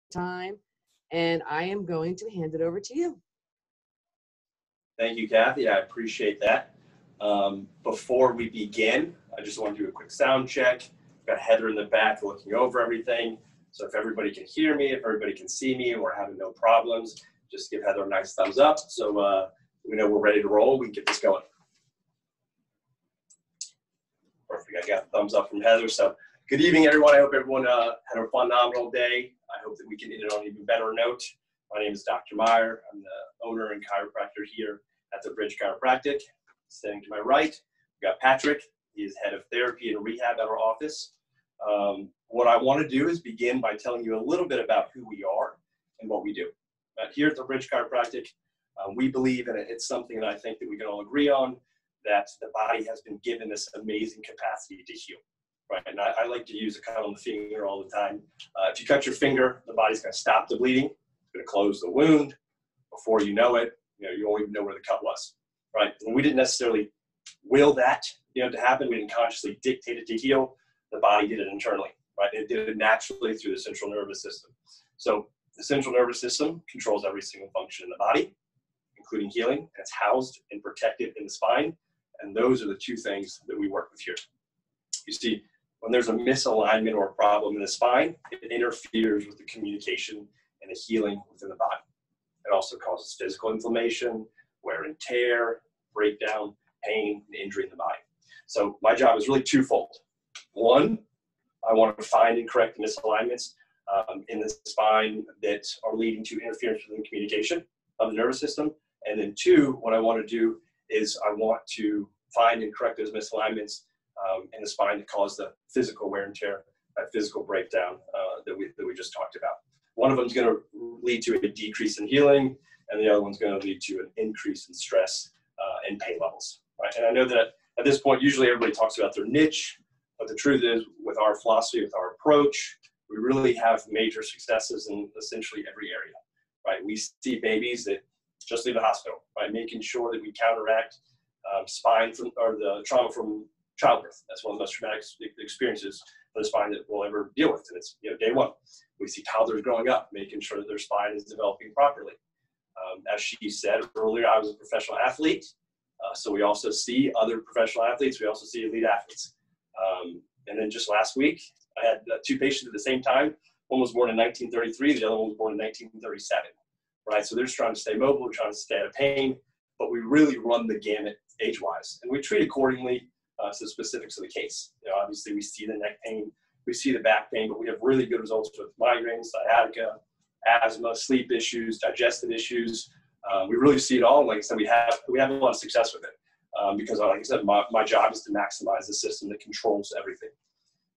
time, and I am going to hand it over to you. Thank you, Kathy. I appreciate that. Before we begin, I just want to do a quick sound check. I've got Heather in the back looking over everything. So if everybody can hear me, if everybody can see me, and we're having no problems, just give Heather a nice thumbs up. So we know we're ready to roll. We can get this going. Perfect. I got a thumbs up from Heather. So good evening, everyone. I hope everyone had a phenomenal day. I hope that we can end it on an even better note. My name is Dr. Meier. I'm the owner and chiropractor here at the Bridge Chiropractic. Standing to my right, we've got Patrick. He is head of therapy and rehab at our office. What I want to do is begin by telling you a little bit about who we are and what we do. Here at the Bridge Chiropractic, we believe, and it's something that I think that we can all agree on, that the body has been given this amazing capacity to heal. Right, and I like to use a cut on the finger all the time. If you cut your finger, the body's going to stop the bleeding. It's going to close the wound. Before you know it, you won't even know where the cut was. Right, and we didn't necessarily will that to happen. We didn't consciously dictate it to heal. The body did it internally. Right, it did it naturally through the central nervous system. So the central nervous system controls every single function in the body, including healing, and it's housed and protected in the spine. And those are the two things that we work with here. You see, when there's a misalignment or a problem in the spine, it interferes with the communication and the healing within the body. It also causes physical inflammation, wear and tear, breakdown, pain, and injury in the body. So my job is really twofold. One, I want to find and correct the misalignments in the spine that are leading to interference within the communication of the nervous system. And then two, what I want to do is I want to find and correct those misalignments in the spine that cause the physical wear and tear, that physical breakdown that we just talked about. One of them is going to lead to a decrease in healing, and the other one's going to lead to an increase in stress and pain levels. Right? And I know that at this point, usually everybody talks about their niche, but the truth is, with our philosophy, with our approach, we really have major successes in essentially every area. Right? We see babies that just leave the hospital, right? Making sure that we counteract spine or the trauma from childbirth. That's one of the most traumatic experiences for the spine that we'll ever deal with. And it's day one. We see toddlers growing up, making sure that their spine is developing properly. As she said earlier, I was a professional athlete. So we also see other professional athletes. We also see elite athletes. And then just last week, I had two patients at the same time. One was born in 1933. The other one was born in 1937. Right? So they're just trying to stay mobile. We're trying to stay out of pain. But we really run the gamut age-wise. And we treat accordingly to the specifics of the case. Obviously, we see the neck pain, we see the back pain, but we have really good results with migraines, sciatica, asthma, sleep issues, digestive issues. We really see it all. Like I said, we have a lot of success with it because, like I said, my job is to maximize the system that controls everything.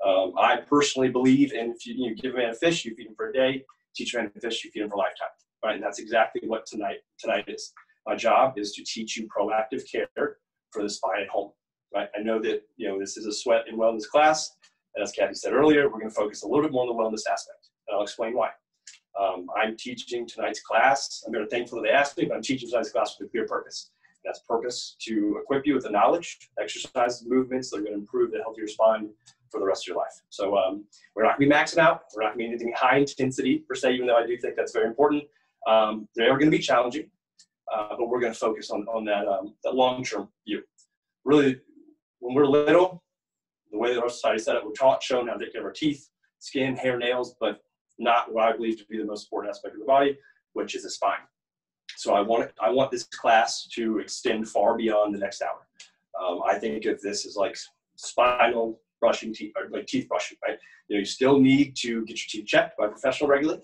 I personally believe in if you give a man a fish, you feed him for a day. Teach a man a fish, you feed him for a lifetime. Right, and that's exactly what tonight is. My job is to teach you proactive care for the spine at home. Right? I know that this is a sweat and wellness class, and as Kathy said earlier, we're going to focus a little bit more on the wellness aspect, and I'll explain why. I'm teaching tonight's class. I'm very thankful that they asked me, but I'm teaching tonight's class with a clear purpose. And that's purpose to equip you with the knowledge, exercise, movements that are going to improve the health of your spine for the rest of your life. So we're not going to be maxing out. We're not going to be anything high intensity per se, even though I do think that's very important. They are going to be challenging, but we're going to focus on that long-term view. Really, when we're little, the way that our society set up, we're taught, shown how to take care of our teeth, skin, hair, nails, but not what I believe to be the most important aspect of the body, which is the spine. So I want this class to extend far beyond the next hour. I think of this as like spinal brushing teeth, or like teeth brushing, right? You still need to get your teeth checked by a professional regularly,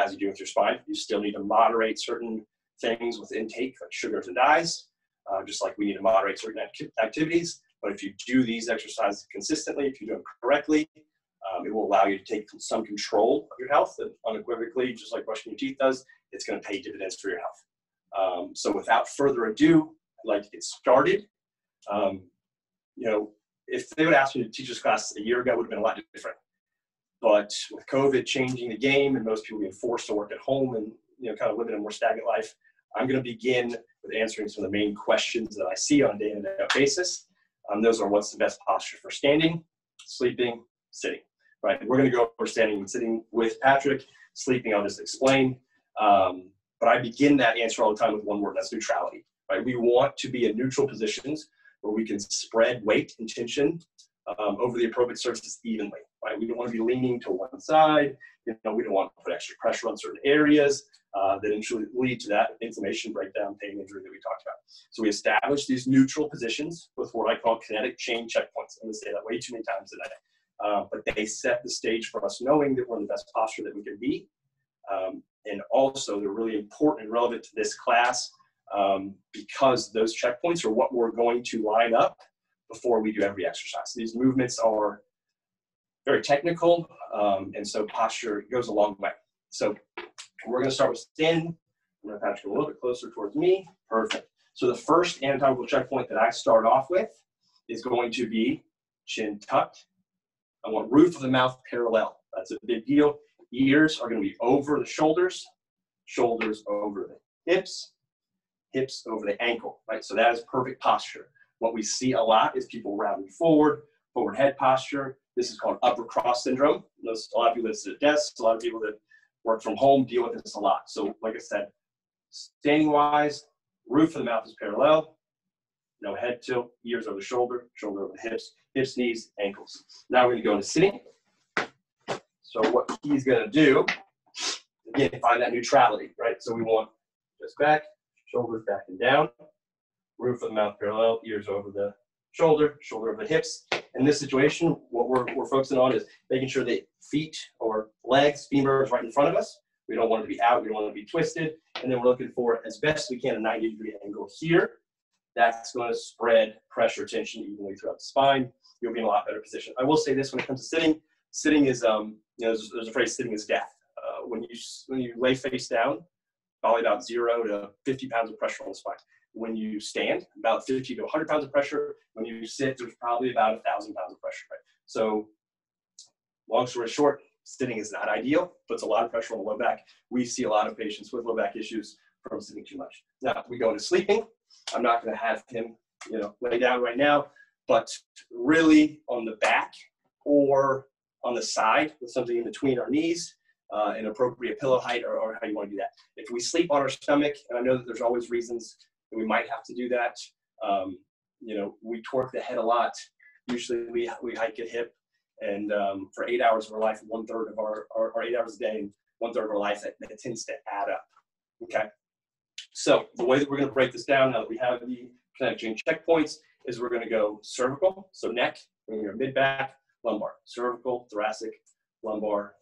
as you do with your spine. You still need to moderate certain things with intake, like sugars and dyes, just like we need to moderate certain activities. But if you do these exercises consistently, if you do them correctly, it will allow you to take some control of your health, and unequivocally, just like brushing your teeth does, it's going to pay dividends for your health. So without further ado, I'd like to get started. If they would ask me to teach this class a year ago, it would have been a lot different. But with COVID changing the game and most people being forced to work at home and kind of living a more stagnant life, I'm going to begin with answering some of the main questions that I see on a day-to-day basis. Those are: what's the best posture for standing, sleeping, sitting? Right? We're going to go over standing and sitting with Patrick. Sleeping, I'll just explain. But I begin that answer all the time with one word, that's neutrality, right? We want to be in neutral positions where we can spread weight and tension over the appropriate surfaces evenly, right? We don't want to be leaning to one side. We don't want to put extra pressure on certain areas that eventually lead to that inflammation, breakdown, pain, injury that we talked about. So we establish these neutral positions with what I call kinetic chain checkpoints. I'm going to say that way too many times today. But they set the stage for us knowing that we're in the best posture that we can be. And also, they're really important and relevant to this class because those checkpoints are what we're going to line up before we do every exercise. These movements are very technical, and so posture goes a long way. So we're going to start with standing. I'm going to patch you a little bit closer towards me. Perfect. So the first anatomical checkpoint that I start off with is going to be chin tucked. I want roof of the mouth parallel. That's a big deal. Ears are going to be over the shoulders, shoulders over the hips, hips over the ankle, right? So that is perfect posture. What we see a lot is people rounding forward, forward head posture. This is called upper cross syndrome. There's a lot of people that sit at desks, a lot of people that work from home deal with this a lot. So like I said, standing wise, roof of the mouth is parallel, no head tilt, ears over the shoulder, shoulder over the hips, hips, knees, ankles. Now we're going to go into sitting. So what he's going to do, again, find that neutrality, right? So we want just back, shoulders back and down, roof of the mouth parallel, ears over the shoulder, shoulder over the hips. In this situation, what we're focusing on is making sure that feet or legs, femur is right in front of us. We don't want it to be out, we don't want it to be twisted. And then we're looking for, as best we can, a 90-degree angle here. That's going to spread pressure, tension evenly throughout the spine. You'll be in a lot better position. I will say this when it comes to sitting. Sitting is, there's a phrase, sitting is death. When you lay face down, probably about 0 to 50 pounds of pressure on the spine. When you stand, about 50 to 100 pounds of pressure. When you sit, there's probably about 1,000 pounds of pressure, right? So long story short, sitting is not ideal, puts a lot of pressure on the low back. We see a lot of patients with low back issues from sitting too much. Now, we go into sleeping. I'm not going to have him, lay down right now, but really on the back or on the side with something in between our knees, an appropriate pillow height, or how you want to do that. If we sleep on our stomach, and I know that there's always reasons that we might have to do that, we torque the head a lot. Usually we hike a hip, and for 8 hours of our life, 1/3 of our 8 hours a day, and 1/3 of our life, that tends to add up. Okay. So the way that we're going to break this down now that we have the kinetic chain checkpoints is we're going to go cervical, so neck, we're going to go mid-back, lumbar, cervical, thoracic, lumbar.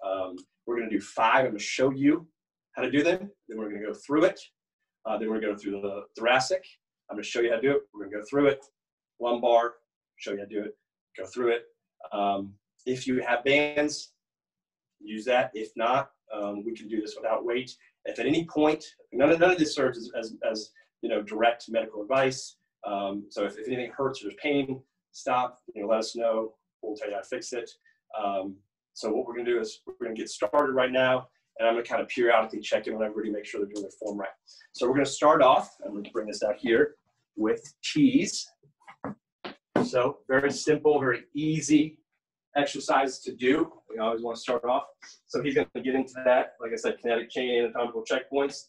We're going to do 5. I'm going to show you how to do them. Then we're going to go through it. Then we're going to go through the thoracic. I'm going to show you how to do it. We're going to go through it. Lumbar, show you how to do it. Go through it. If you have bands, use that. If not, we can do this without weight. If at any point, none of this serves as direct medical advice. So if anything hurts or there's pain, stop. Let us know. We'll tell you how to fix it. So what we're going to do is we're going to get started right now, and I'm going to kind of periodically check in on everybody, make sure they're doing their form right. So we're going to start off. I'm going to bring this out here with tees. So very simple, very easy exercise to do. We always want to start off. So he's going to get into that. Like I said, kinetic chain, anatomical checkpoints,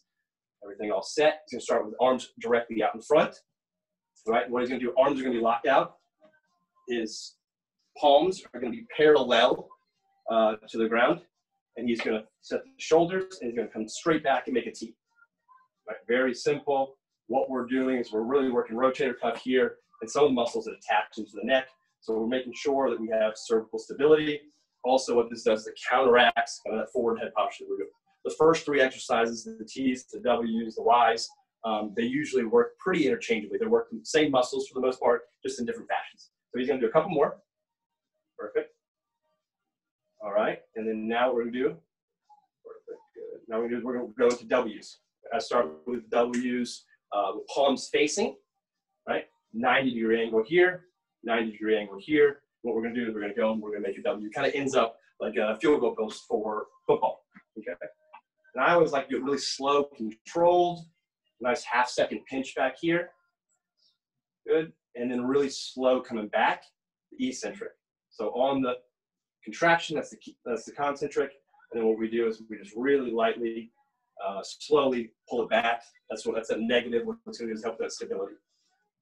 everything all set. He's going to start with arms directly out in front. All right, what he's going to do, arms are going to be locked out. His palms are going to be parallel to the ground. And he's going to set the shoulders, and he's going to come straight back and make a T. Right, very simple. What we're doing is we're really working rotator cuff here and some of the muscles that attach into the neck. So we're making sure that we have cervical stability. Also, what this does is it counteracts kind of that forward head posture that we're doing. The first 3 exercises, the T's, the W's, the Y's, they usually work pretty interchangeably. They're working the same muscles for the most part, just in different fashions. So he's going to do a couple more. Perfect. All right, and then now we're going to do, perfect, good. Now we're going to go into W's. I start with W's with palms facing, right? 90-degree angle here, 90-degree angle here. What we're going to do is we're going to go and we're going to make a W. It kind of ends up like a field goal post for football, okay? And I always like to do it really slow, controlled, nice half-second pinch back here. Good, and then really slow coming back, eccentric. So on the contraction, that's the concentric. And then what we do is we just really lightly, slowly pull it back. That's a negative. What's going to do is help that stability.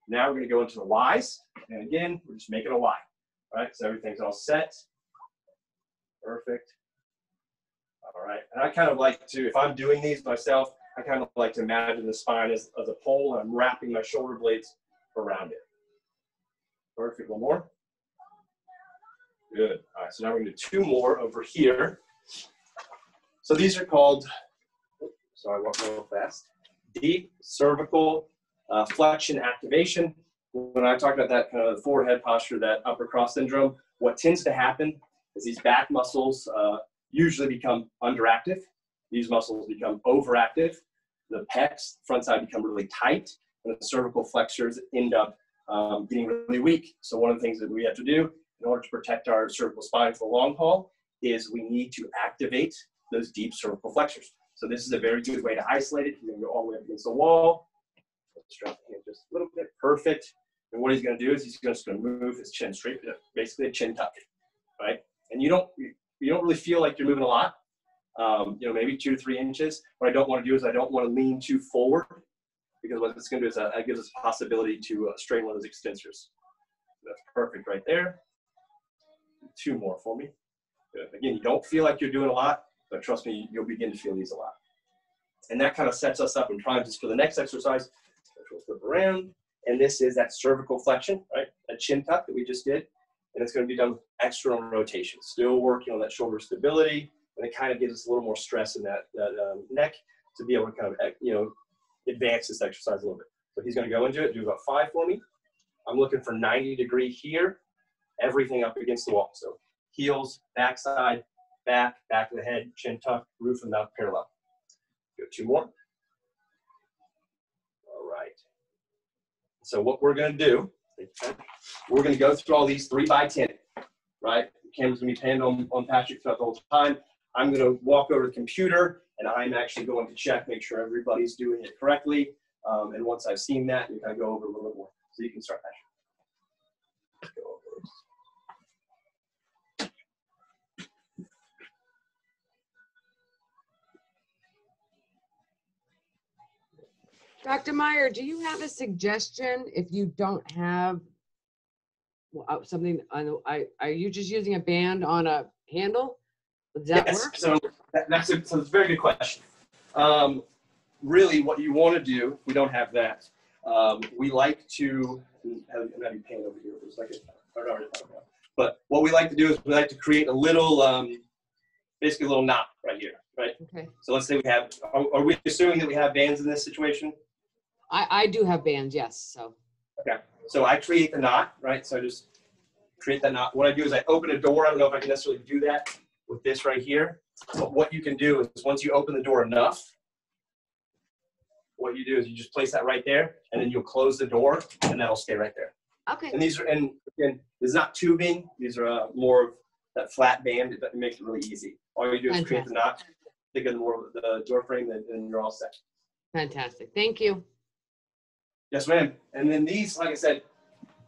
Now we're going to go into the Ys. And again, we're just making a Y. All right, so everything's all set. Perfect. All right, and I kind of like to, if I'm doing these myself, I kind of like to imagine the spine as a pole, and I'm wrapping my shoulder blades around it. Perfect, one more. Good, all right, so now we're gonna do 2 more over here. So these are called, sorry, I went real fast. Deep cervical flexion activation. When I talk about that kind of forehead posture, that upper cross syndrome, what tends to happen is these back muscles usually become underactive. These muscles become overactive. The pecs, front side, become really tight, and the cervical flexors end up getting really weak. So one of the things that we have to do in order to protect our cervical spine for the long haul is we need to activate those deep cervical flexors. So this is a very good way to isolate it. You're going to go all the way up against the wall. Strap the hand just a little bit. Perfect. And what he's going to do is he's just going to move his chin straight, basically a chin tuck, right? And you don't really feel like you're moving a lot, you know, maybe 2 to 3 inches. What I don't want to do is I don't want to lean too forward, because what it's going to do is it gives us a possibility to strain one of those extensors. That's perfect right there. 2 more for me. Good. Again, you don't feel like you're doing a lot, but trust me, you'll begin to feel these a lot. And that kind of sets us up and primes us for the next exercise. We'll flip around. And this is that cervical flexion, right? A chin tuck that we just did. And it's going to be done with external rotation. Still working on that shoulder stability. And it kind of gives us a little more stress in that neck to be able to kind of, you know, advance this exercise a little bit. So he's going to go into it, do about 5 for me. I'm looking for 90 degree here. Everything up against the wall. So heels, backside, back of the head, chin tuck, roof and mouth parallel. Go 2 more. All right. So what we're going to do, we're going to go through all these 3 by 10, right? The camera's going to be panned on Patrick throughout the whole time. I'm going to walk over to the computer, and I'm actually going to check, make sure everybody's doing it correctly. And once I've seen that, you kind of go over a little bit more. So you can start, Patrick. Go over. Dr. Meier, do you have a suggestion if you don't have something? Are you just using a band on a handle? Does that work? So that's a very good question. Really, what you want to do, we don't have that. We like to have you pan over here for a second. But what we like to do is we like to create a little, basically a little knot right here, right? Okay. So let's say we have. Are we assuming that we have bands in this situation? I do have bands, yes. So. Okay. So I create the knot, right? So I just create that knot. What I do is I open a door. I don't know if I can necessarily do that with this right here. But what you can do is once you open the door enough, what you do is you just place that right there, and then you'll close the door, and that'll stay right there. Okay. And these are, and again, it's not tubing. These are more of that flat band. It makes it really easy. All you do is create the knot, think of more of the door frame, and you're all set. Fantastic. Thank you. Yes, ma'am. And then these, like I said,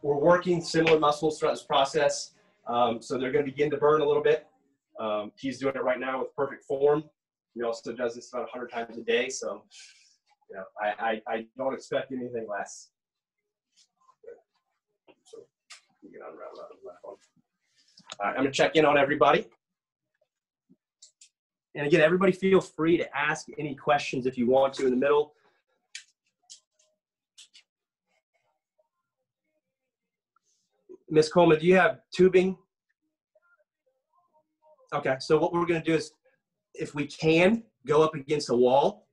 we're working similar muscles throughout this process. So they're going to begin to burn a little bit. He's doing it right now with perfect form. He also does this about 100 times a day. So, you know, I don't expect anything less. So you can unravel that one. All right, I'm going to check in on everybody. And again, everybody feel free to ask any questions if you want to in the middle. Ms. Coleman, do you have tubing? Okay, so what we're going to do is, if we can, go up against a wall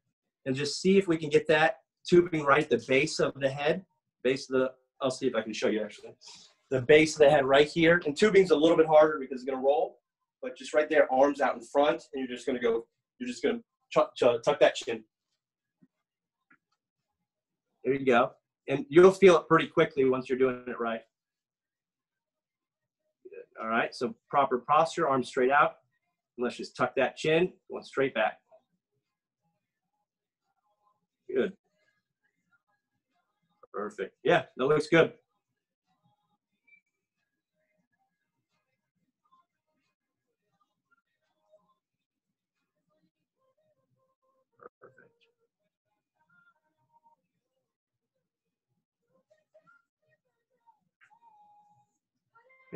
and just see if we can get that tubing right at the base of the head. I'll see if I can show you actually. The base of the head right here. And tubing's a little bit harder because it's going to roll, but just right there, arms out in front, and you're just going to tuck that chin. There you go. And you'll feel it pretty quickly once you're doing it right. All right, so proper posture, arms straight out. And let's just tuck that chin, going straight back. Good. Perfect. Yeah, that looks good.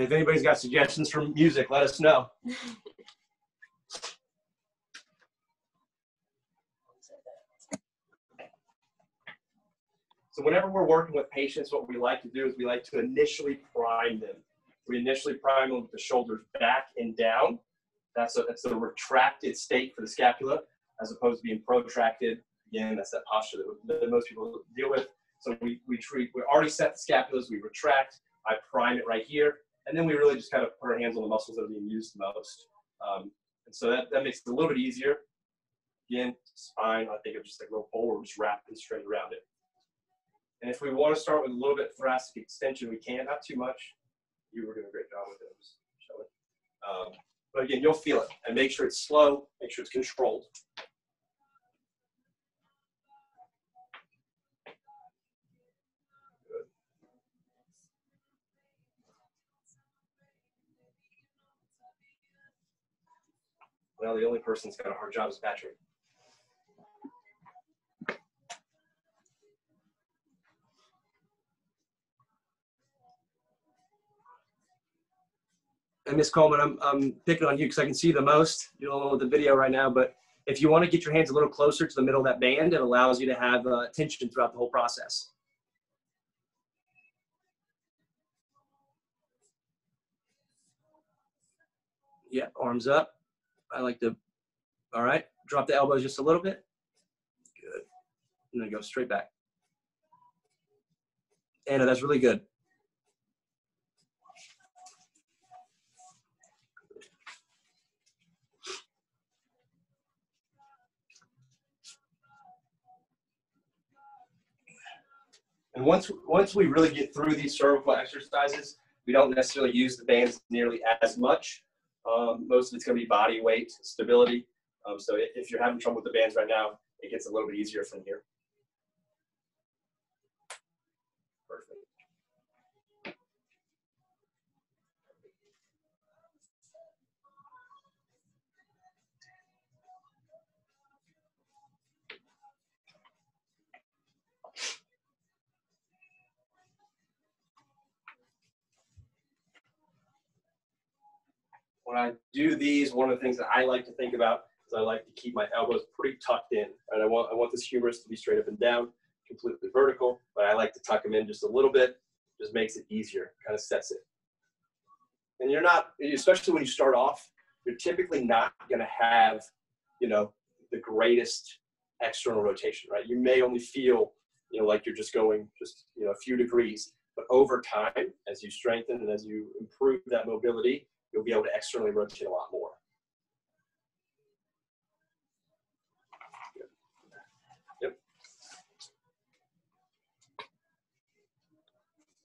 And if anybody's got suggestions for music, let us know. So whenever we're working with patients, what we like to do is we like to initially prime them. We initially prime them with the shoulders back and down. That's a retracted state for the scapula, as opposed to being protracted. Again, that's that posture that most people deal with. So we already set the scapulas, we retract, I prime it right here, and then we really just kind of put our hands on the muscles that are being used the most. And so that makes it a little bit easier. Again, spine, I think of just like a little forward, just wrapping straight around it. And if we want to start with a little bit of thoracic extension, we can, not too much. You were doing a great job with those, Shelley. But again, you'll feel it. And make sure it's slow, make sure it's controlled. Good. Well, the only person that's got a hard job is Patrick. And Ms. Coleman, I'm picking on you because I can see the most. You're alone with the video right now, but if you want to get your hands a little closer to the middle of that band, it allows you to have tension throughout the whole process. Yeah, arms up. I like to, all right, drop the elbows just a little bit. Good. And then go straight back. Anna, that's really good. And once we really get through these cervical exercises, we don't necessarily use the bands nearly as much. Most of it's going to be body weight, stability. So if you're having trouble with the bands right now, it gets a little bit easier from here. Perfect. When I do these, one of the things that I like to think about is I like to keep my elbows pretty tucked in. And I want this humerus to be straight up and down, completely vertical, but I like to tuck them in just a little bit. Just makes it easier, kind of sets it. And you're not, especially when you start off, you're typically not going to have, you know, the greatest external rotation, right? You may only feel, you know, like you're just going you know, a few degrees, but over time, as you strengthen and as you improve that mobility, you'll be able to externally rotate a lot more. Good. Yep.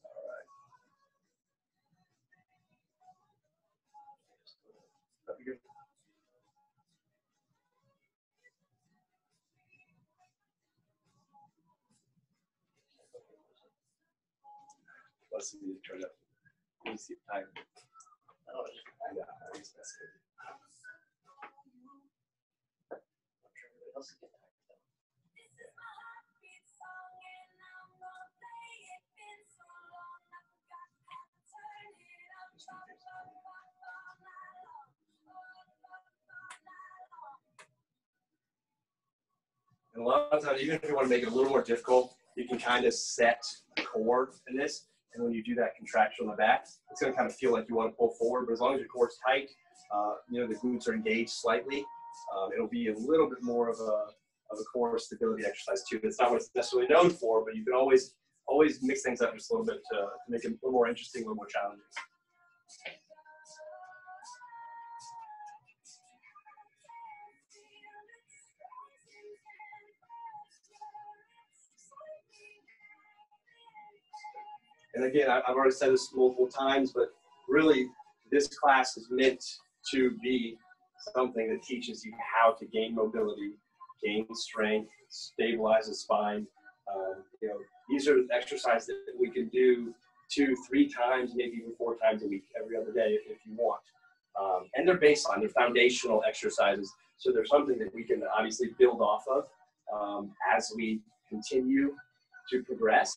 All right. That'd be good. Let's see you turn up. Let me see. I know. I just messed with you. And a lot of times, even if you want to make it a little more difficult, you can kind of set a chord in this. And when you do that contraction on the back, it's going to kind of feel like you want to pull forward. But as long as your core's tight, you know, the glutes are engaged slightly, it'll be a little bit more of a core stability exercise too. It's not what it's necessarily known for, but you can always mix things up just a little bit to make it a little more interesting, a little more challenging. And again, I've already said this multiple times, but really this class is meant to be something that teaches you how to gain mobility, gain strength, stabilize the spine. You know, these are exercises that we can do 2, 3 times, maybe even 4 times a week, every other day if you want. And they're baseline, they're foundational exercises. So they're something that we can obviously build off of as we continue to progress.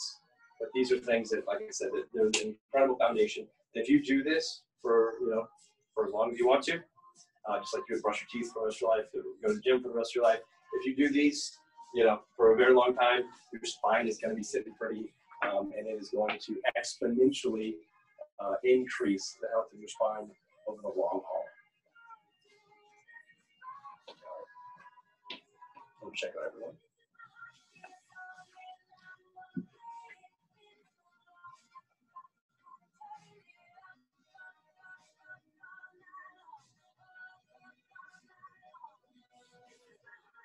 But these are things that, like I said, that they're an incredible foundation. If you do this for, for as long as you want to, just like you would brush your teeth for the rest of your life, go to the gym for the rest of your life. If you do these, for a very long time, your spine is going to be sitting pretty, and it is going to exponentially increase the health of your spine over the long haul. Let me check out everyone.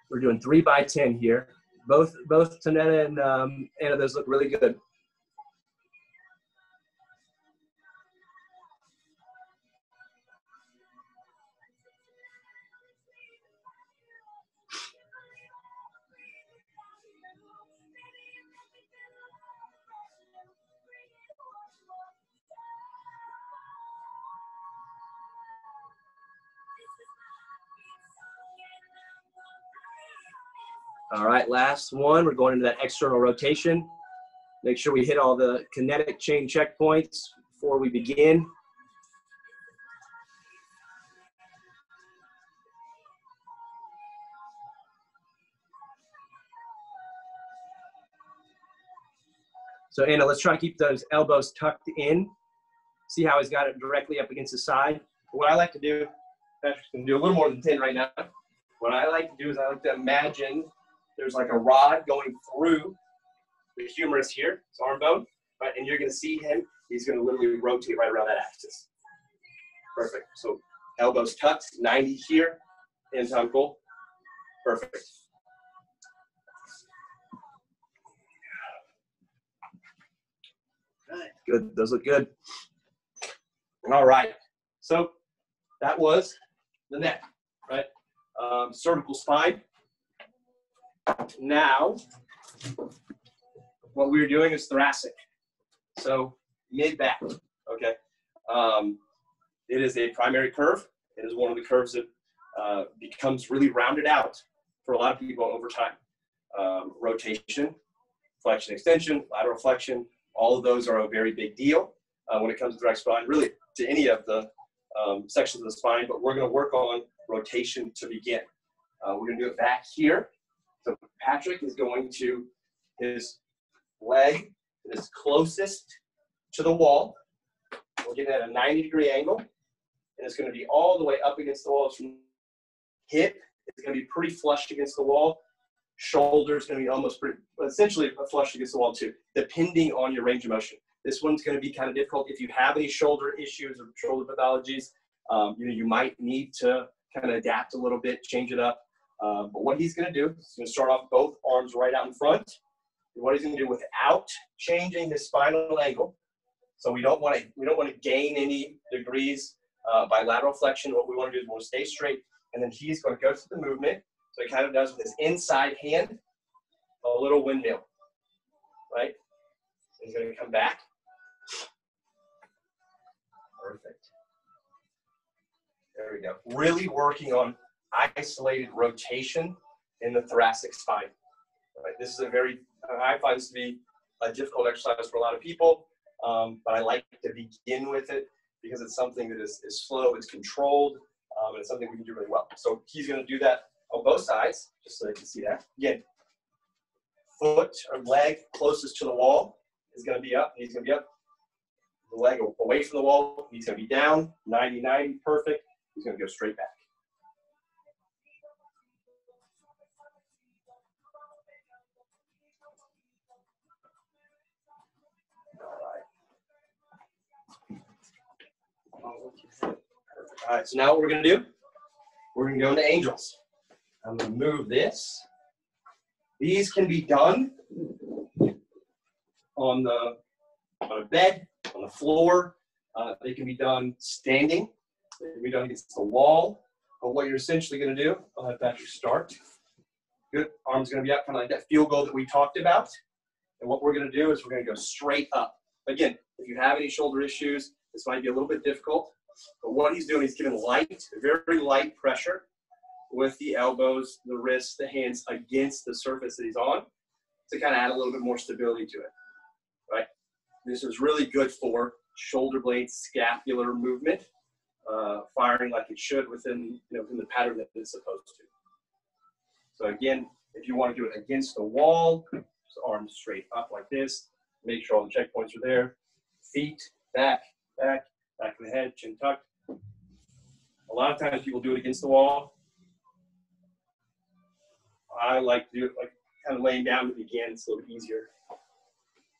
We're doing 3 by 10 here. Both Tanetta and Anna, those look really good. All right, last one. We're going into that external rotation. Make sure we hit all the kinetic chain checkpoints before we begin. So Anna, let's try to keep those elbows tucked in. See how he's got it directly up against the side. What I like to do, Patrick's gonna do a little more than 10 right now. What I like to do is I like to imagine there's like a rod going through the humerus here, his arm bone, right? And you're gonna see him, he's gonna literally rotate right around that axis. Perfect. So elbows tucked, 90 here, hands on goal. Perfect. Good, those look good. All right, so that was the neck, right? Cervical spine. Now, what we're doing is thoracic. So mid-back, okay? It is a primary curve. It is one of the curves that becomes really rounded out for a lot of people over time. Rotation, flexion extension, lateral flexion, all of those are a very big deal when it comes to thoracic spine, really to any of the sections of the spine, but we're gonna work on rotation to begin. We're gonna do it back here. So Patrick is going to, his leg is closest to the wall. We're getting at a 90-degree angle, and it's gonna be all the way up against the wall. From hip, it's gonna be pretty flush against the wall. Shoulder is gonna be almost pretty, essentially flush against the wall too, depending on your range of motion. This one's going to be kind of difficult. If you have any shoulder issues or shoulder pathologies, you might need to kind of adapt a little bit, change it up. But what he's going to do, he's going to start off both arms right out in front. And what he's going to do without changing his spinal angle. So we don't want to gain any degrees by lateral flexion. What we want to do is we want to stay straight, and then he's going to go through the movement. So he kind of does with his inside hand a little windmill, right? He's going to come back. Perfect. There we go. Really working on isolated rotation in the thoracic spine. Right? This is a very, I find this to be a difficult exercise for a lot of people, but I like to begin with it because it's something that is slow, it's controlled, and it's something we can do really well. So he's going to do that on both sides, just so you can see that. Again, foot or leg closest to the wall is going to be up, he's going to be up. The leg away from the wall, he's going to be down, 90-90, perfect. He's going to go straight back. All right, so now what we're going to do, we're going to go into angels. I'm going to move this. These can be done on a bed, on the floor. They can be done standing. They can be done against the wall. But what you're essentially going to do, I'll have Patrick start. Good. Arm's going to be up, kind of like that field goal that we talked about. And what we're going to do is we're going to go straight up. Again, if you have any shoulder issues, this might be a little bit difficult. But what he's doing, he's giving light, very light pressure with the elbows, the wrists, the hands against the surface that he's on to kind of add a little bit more stability to it, right? This is really good for shoulder blade scapular movement, firing like it should within, within the pattern that it's supposed to. So again, if you want to do it against the wall, just arms straight up like this. Make sure all the checkpoints are there. Feet back, back, back of the head, chin tucked. A lot of times people do it against the wall. I like to do it like kind of laying down to begin. It's a little bit easier.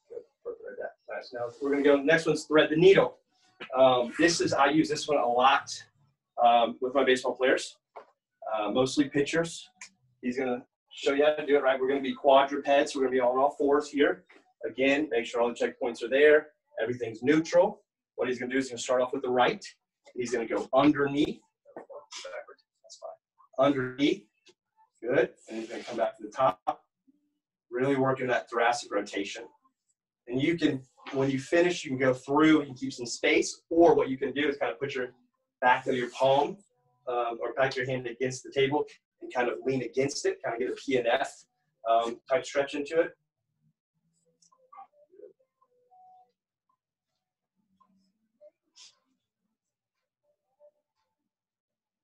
Good. Nice. Now we're going to go. The next one's thread the needle. I use this one a lot with my baseball players, mostly pitchers. He's going to show you how to do it, right? We're going to be quadrupeds. We're going to be on all fours here. Again, make sure all the checkpoints are there. Everything's neutral. What he's going to do is he's going to start off with the right. He's going to go underneath. That's fine. Underneath. Good. And he's going to come back to the top. Really working that thoracic rotation. And you can, when you finish, you can go through, you can keep some space, or what you can do is kind of put your back of your palm or back your hand against the table and kind of lean against it, kind of get a PNF type stretch into it.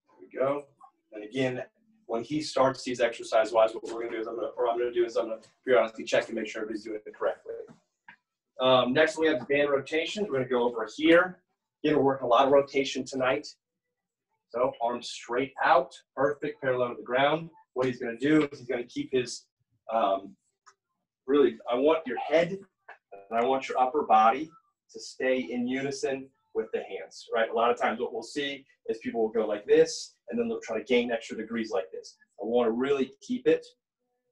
There we go. And again, when he starts these exercise-wise, what we're going to do is I'm going to periodically check and make sure everybody's doing it correctly. Next, we have the band rotations. We're going to go over here. Again, we're working a lot of rotation tonight. So arms straight out, perfect, parallel to the ground. What he's going to do is he's going to keep his, really, I want your head and I want your upper body to stay in unison with the hands, right? A lot of times what we'll see is people will go like this, and then they'll try to gain extra degrees like this. I want to really keep it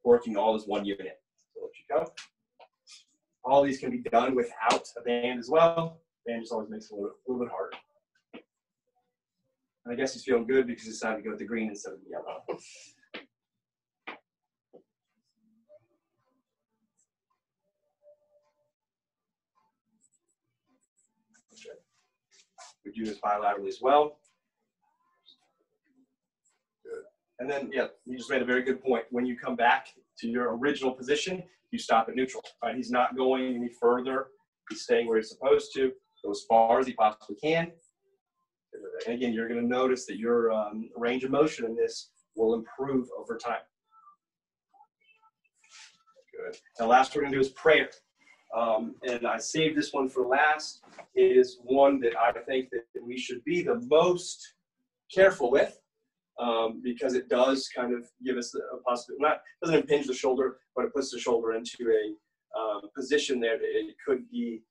working all as one unit. So let you go. All these can be done without a band as well. Band just always makes it a little bit harder. And I guess he's feeling good because he decided to go with the green instead of the yellow. We do this bilaterally as well. Good. And then, yeah, you just made a very good point. When you come back to your original position, you stop at neutral. Right? He's not going any further. He's staying where he's supposed to, go as far as he possibly can. And again, you're going to notice that your range of motion in this will improve over time. Good. Now, last we're going to do is prayer. And I saved this one for last. It is one that I think that we should be the most careful with because it does kind of give us a possibility. Doesn't impinge the shoulder, but it puts the shoulder into a position there that it could be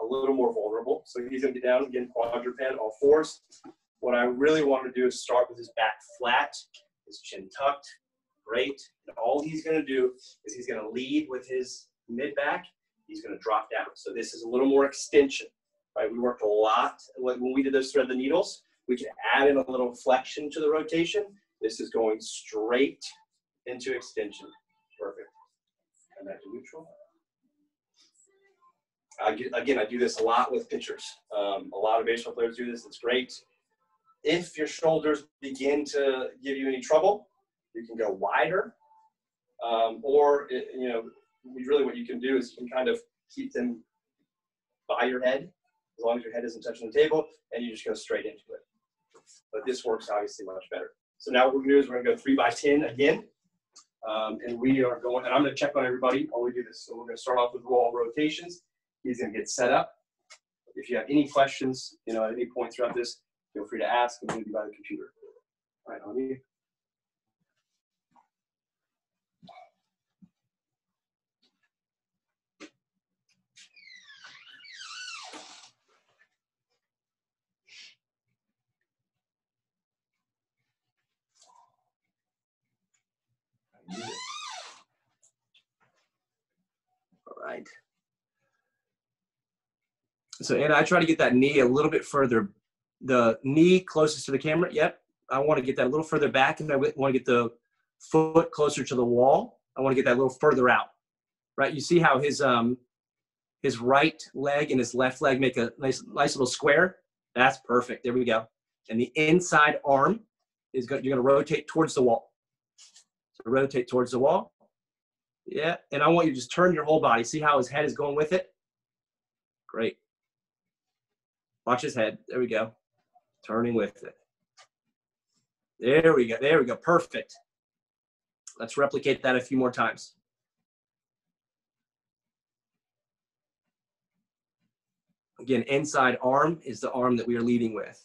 a little more vulnerable. So he's going to get down, again, quadruped, all fours. What I really want to do is start with his back flat, his chin tucked. Great. And all he's going to do is he's going to lead with his mid-back. He's going to drop down. So this is a little more extension, right? We worked a lot. When we did those thread the needles, we can add in a little flexion to the rotation. This is going straight into extension. Perfect. Come back to neutral. Again, I do this a lot with pitchers. A lot of baseball players do this. It's great. If your shoulders begin to give you any trouble, you can go wider, or really what you can do is you can kind of keep them by your head, as long as your head isn't touching the table, and you just go straight into it. But this works obviously much better. So now what we're going to do is we're going to go 3 by 10 again, and we are going. And I'm going to check on everybody while we do this. So we're going to start off with wall rotations. He's going to get set up. If you have any questions, at any point throughout this, feel free to ask. I'm going to be by the computer. All right, on you. All right. So, Anna, I try to get that knee a little bit further. The knee closest to the camera. Yep. I want to get that a little further back, and I want to get the foot closer to the wall. I want to get that a little further out. Right. You see how his right leg and his left leg make a nice little square? That's perfect. There we go. And the inside arm is you're going to rotate towards the wall. So rotate towards the wall. Yeah. And I want you to just turn your whole body. See how his head is going with it? Great. Watch his head. There we go. Turning with it. There we go. There we go. Perfect. Let's replicate that a few more times. Again, inside arm is the arm that we are leading with.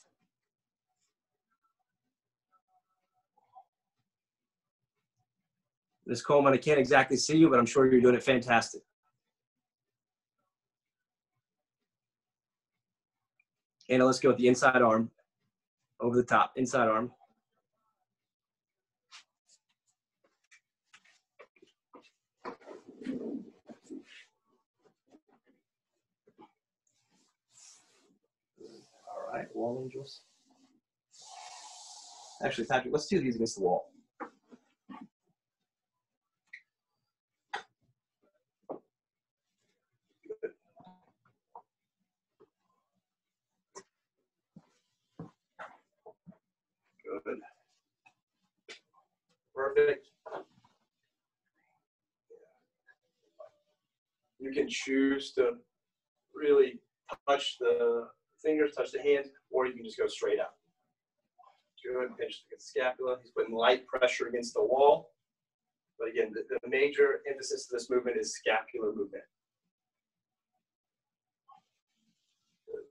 Ms. Coleman, I can't exactly see you, but I'm sure you're doing it fantastic. And let's go with the inside arm over the top, inside arm. All right, wall angels. Actually, Patrick, let's do these against the wall. Good. Perfect. You can choose to really touch the fingers, touch the hands, or you can just go straight up. Good. Pinch the scapula. He's putting light pressure against the wall. But again, the major emphasis of this movement is scapular movement. Good.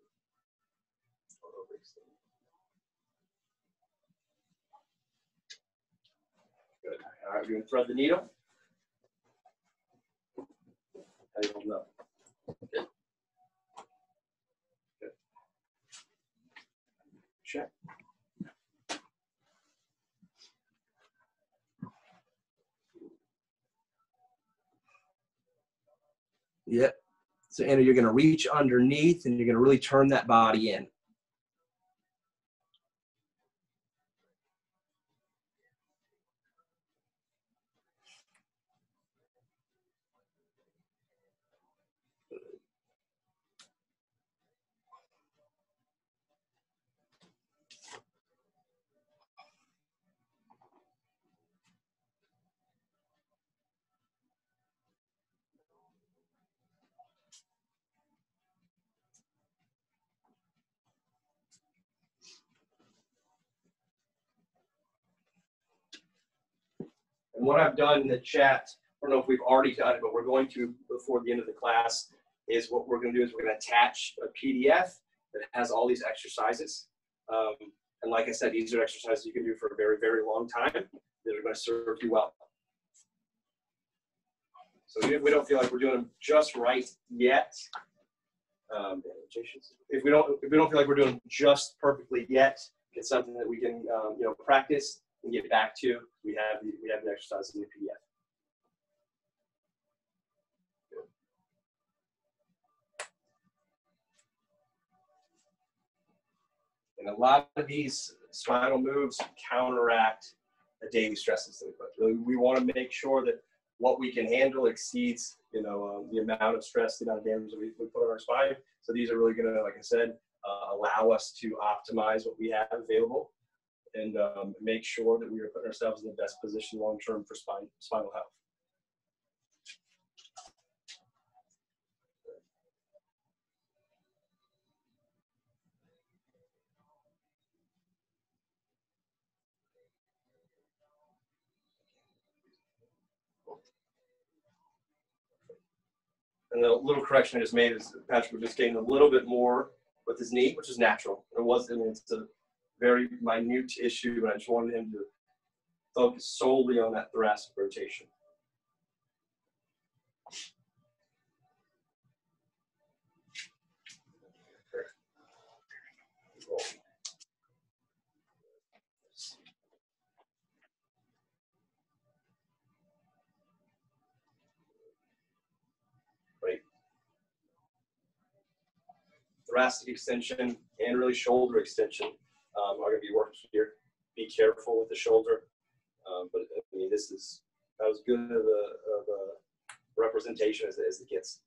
Good. All right, we're going to thread the needle. I don't know. Good. Good. Check. Yep. So, Anna, you're going to reach underneath and you're going to really turn that body in. And what I've done in the chat, I don't know if we've already done it, but we're going to before the end of the class, is what we're going to do is we're going to attach a PDF that has all these exercises. And like I said, these are exercises you can do for a very, very long time that are going to serve you well. So if we don't feel like we're doing them just right yet, if we don't feel like we're doing just perfectly yet, it's something that we can practice and get back to. We have the exercises in the PDF. Good. And a lot of these spinal moves counteract the daily stresses that we put. Really, we want to make sure that what we can handle exceeds, the amount of stress, the amount of damage that we put on our spine. So these are really going to, like I said, allow us to optimize what we have available and make sure that we are putting ourselves in the best position long-term for spinal health. And the little correction I just made is Patrick was just getting a little bit more with his knee, which is natural. It's a very minute issue, but I just wanted him to focus solely on that thoracic rotation. Great. Thoracic extension and really shoulder extension are going to be worked here. Be careful with the shoulder, but I mean this is about as good of a representation as it gets.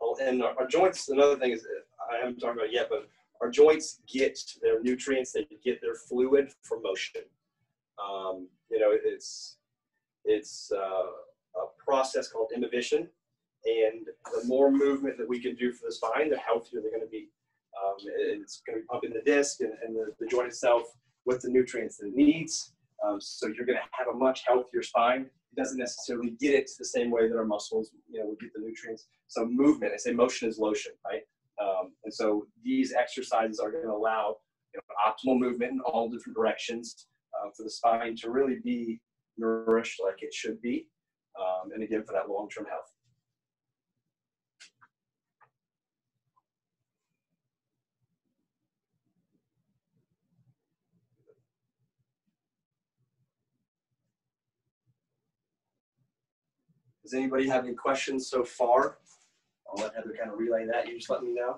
Oh, and our joints. Another thing is I haven't talked about it yet, but our joints get their nutrients, they get their fluid from motion. It's a process called imbibition, And the more movement that we can do for the spine, the healthier they're going to be. It's going to be pumping the disc and the joint itself with the nutrients that it needs. So you're going to have a much healthier spine. It doesn't necessarily get it the same way that our muscles, would get the nutrients. So movement, I say motion is lotion, right? And so these exercises are going to allow optimal movement in all different directions for the spine to really be nourished like it should be. And again, for that long-term health. Does anybody have any questions so far? I'll let Heather kind of relay that. You just let me know.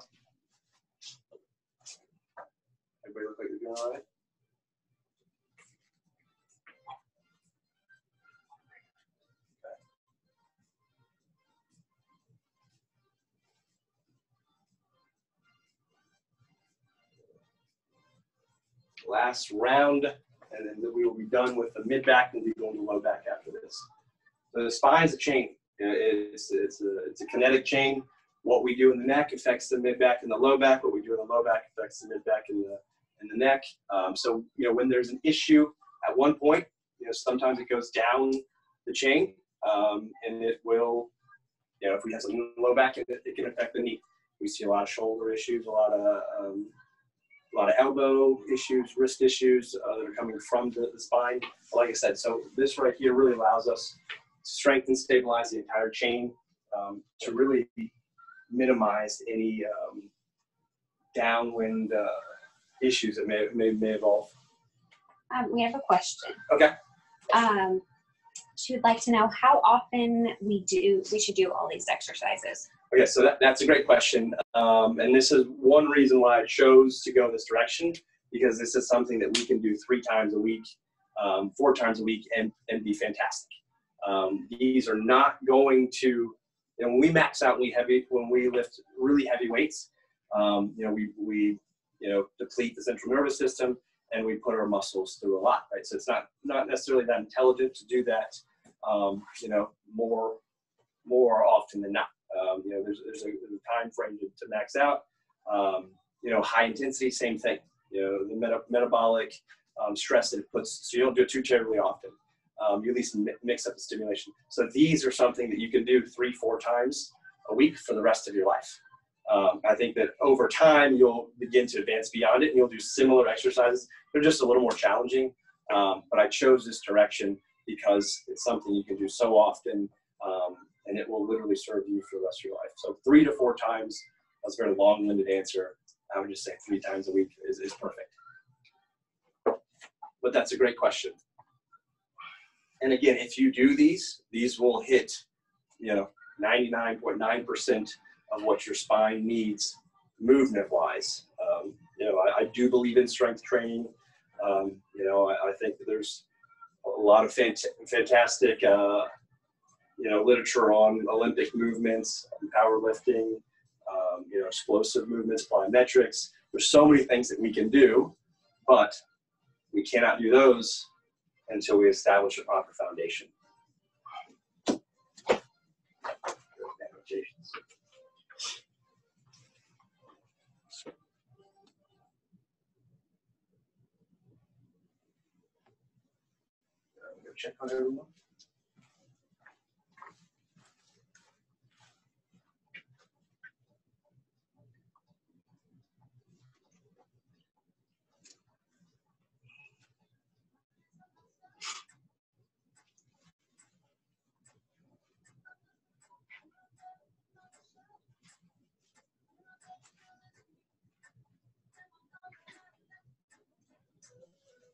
Everybody look like you're doing all right? Okay. Last round, and then we will be done with the mid back, and we'll be going to low back after this. So the spine is a chain. It's a kinetic chain. What we do in the neck affects the mid back and the low back. What we do in the low back affects the mid back and the neck. So when there's an issue at one point, sometimes it goes down the chain, and it will, if we have something in the low back, it can affect the knee. We see a lot of shoulder issues, a lot of elbow issues, wrist issues that are coming from the spine. But like I said, so this right here really allows us to strengthen, stabilize the entire chain to really minimize any downwind issues that may evolve. We have a question. Okay. She would like to know how often we should do all these exercises. Okay, so that's a great question. And this is one reason why I chose to go this direction, because this is something that we can do 3 times a week, 4 times a week, and be fantastic. These are not going to, when we max out, when we lift really heavy weights, we deplete the central nervous system and we put our muscles through a lot, right? So it's not necessarily that intelligent to do that, more often than not. There's a time frame to max out. High intensity, same thing. The metabolic stress that it puts, so you don't do it too terribly often. You at least mix up the stimulation. So these are something that you can do 3-4 times a week for the rest of your life. I think that over time, you'll begin to advance beyond it, and you'll do similar exercises. They're just a little more challenging, but I chose this direction because it's something you can do so often, and it will literally serve you for the rest of your life. So 3 to 4 times, that's a very long-winded answer. I would just say 3 times a week is perfect. But that's a great question. And again, if you do these will hit, 99.9% of what your spine needs movement-wise. I do believe in strength training. I think that there's a lot of fantastic, literature on Olympic movements, powerlifting, explosive movements, plyometrics. There's so many things that we can do, but we cannot do those until we establish a proper foundation. Check on everyone.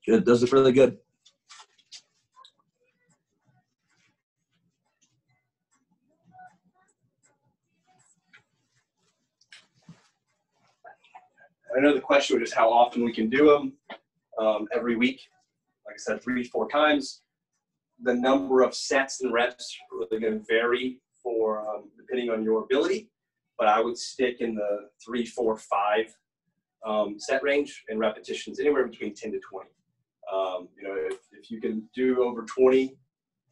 Good. Those look really good. I know the question was just how often we can do them. Every week, like I said, 3-4 times. The number of sets and reps are really going to vary depending on your ability, but I would stick in the 3, 4, 5 set range and repetitions, anywhere between 10 to 20. If you can do over 20,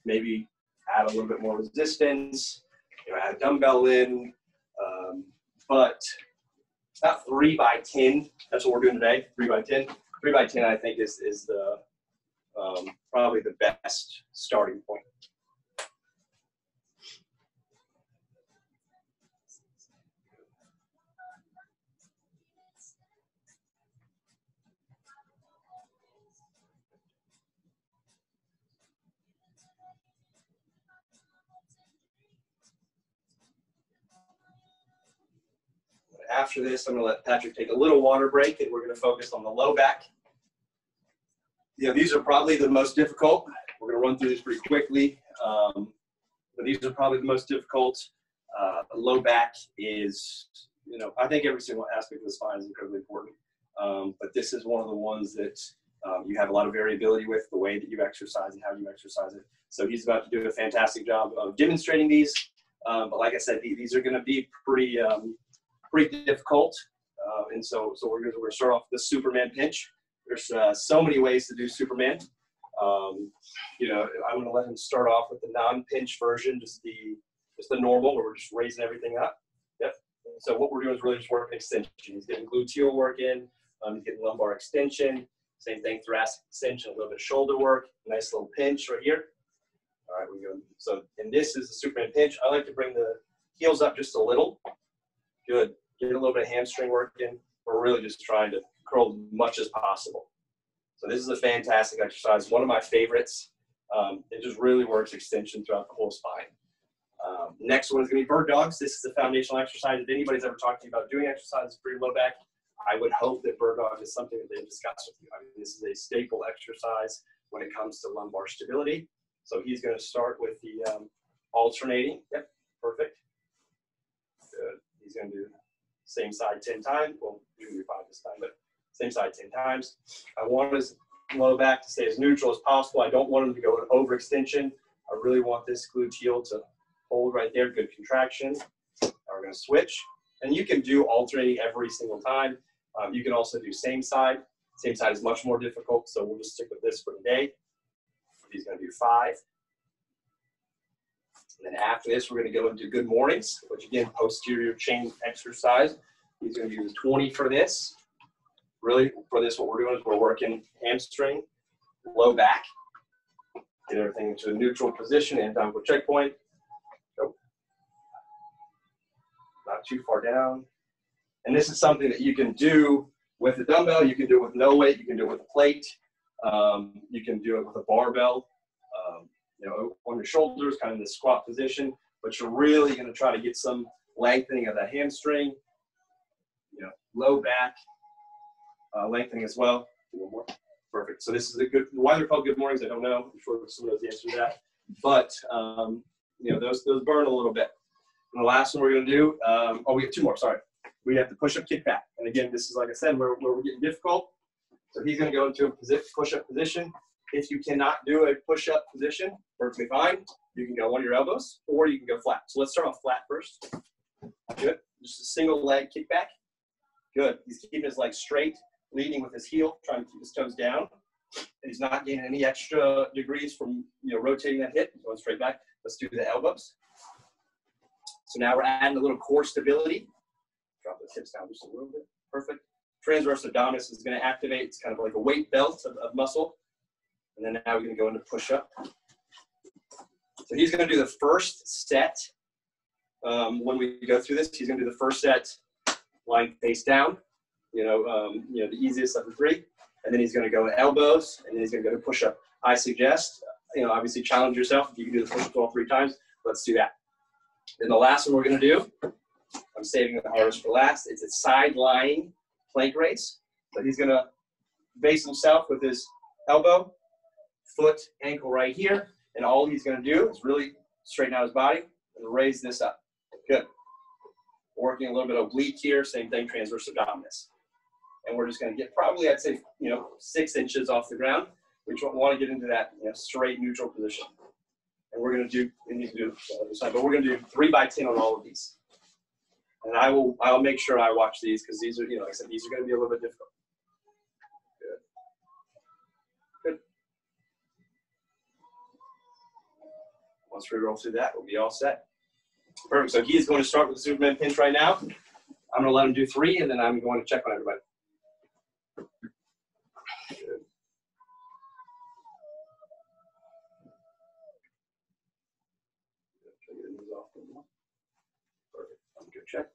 maybe add a little bit more resistance, add a dumbbell in, but it's about 3 by 10. That's what we're doing today, 3 by 10. 3 by 10, I think, is the probably the best starting point. After this, I'm going to let Patrick take a little water break, and we're going to focus on the low back. These are probably the most difficult. We're going to run through this pretty quickly, but these are probably the most difficult. Low back is, I think every single aspect of the spine is incredibly important, but this is one of the ones that you have a lot of variability with the way that you exercise and how you exercise it. So he's about to do a fantastic job of demonstrating these, but like I said, these are going to be pretty difficult, and so we're going to start off with the Superman pinch. There's so many ways to do Superman. I'm going to let him start off with the non-pinch version, just the normal, where we're just raising everything up. Yep. So what we're doing is really just working extension. He's getting gluteal work in. He's getting lumbar extension. Same thing, thoracic extension, a little bit of shoulder work. Nice little pinch right here. All right, we go. So, and this is the Superman pinch. I like to bring the heels up just a little. Good. Get a little bit of hamstring work in. We're really just trying to curl as much as possible. So this is a fantastic exercise. One of my favorites. It just really works extension throughout the whole spine. Next one is going to be bird dogs. This is a foundational exercise. If anybody's ever talked to you about doing exercises for your low back, I would hope that bird dog is something that they've discussed with you. I mean, this is a staple exercise when it comes to lumbar stability. So he's going to start with the alternating. Yep, perfect. Good. He's going to do same side 10 times. Well, you can do 5 this time, but same side 10 times. I want his low back to stay as neutral as possible. I don't want him to go to overextension. I really want this gluteal to hold right there. Good contraction. Now we're going to switch. And you can do alternating every single time. You can also do same side. Same side is much more difficult, so we'll just stick with this for today. He's going to do 5. And then after this, we're going to go into good mornings, which again, posterior chain exercise. He's going to use 20 for this. Really, for this, what we're doing is we're working hamstring, low back. Get everything into a neutral position and down for checkpoint. Nope. Not too far down. And this is something that you can do with a dumbbell. You can do it with no weight. You can do it with a plate. You can do it with a barbell. On your shoulders, kind of in the squat position, but you're really going to try to get some lengthening of that hamstring, low back, lengthening as well. One more. Perfect. So this is a good, why they're called good mornings, I don't know. I'm sure someone knows the answer to that. But, those burn a little bit. And the last one we're going to do, we have 2 more, sorry. We have the push-up kick back. And again, this is, like I said, where we're getting difficult. So he's going to go into a push-up position. If you cannot do a push-up position, perfectly fine. You can go on your elbows, or you can go flat. So let's start off flat first. Good. Just a single leg kick back. Good. He's keeping his legs straight, leading with his heel, trying to keep his toes down. And he's not gaining any extra degrees from rotating that hip. He's going straight back. Let's do the elbows. So now we're adding a little core stability. Drop the hips down just a little bit. Perfect. Transverse abdominis is going to activate. It's kind of like a weight belt of muscle. And then now we're going to go into push-up. So he's going to do the first set. When we go through this, he's going to do the first set lying face down. The easiest of the 3. And then he's going to go to elbows, and then he's going to go to push-up. I suggest, obviously challenge yourself. If you can do the push-ups all 3 times, let's do that. Then the last one we're going to do, I'm saving the hardest for last. It's a side-lying plank raise. So he's going to base himself with his elbow, foot, ankle right here, and all he's going to do is really straighten out his body and raise this up. Good. Working a little bit of oblique here, same thing, transverse abdominis. And we're just going to get probably, I'd say, 6 inches off the ground. We want to get into that straight neutral position. And we're going to do, we need to do this other side, but we're going to do 3 by 10 on all of these. And I'll make sure I watch these because these are, like I said, these are going to be a little bit difficult. Good. Once we roll through that, we'll be all set. Perfect. So he is going to start with the Superman pinch right now. I'm going to let him do 3, and then I'm going to check on everybody. Good. Perfect. Good check.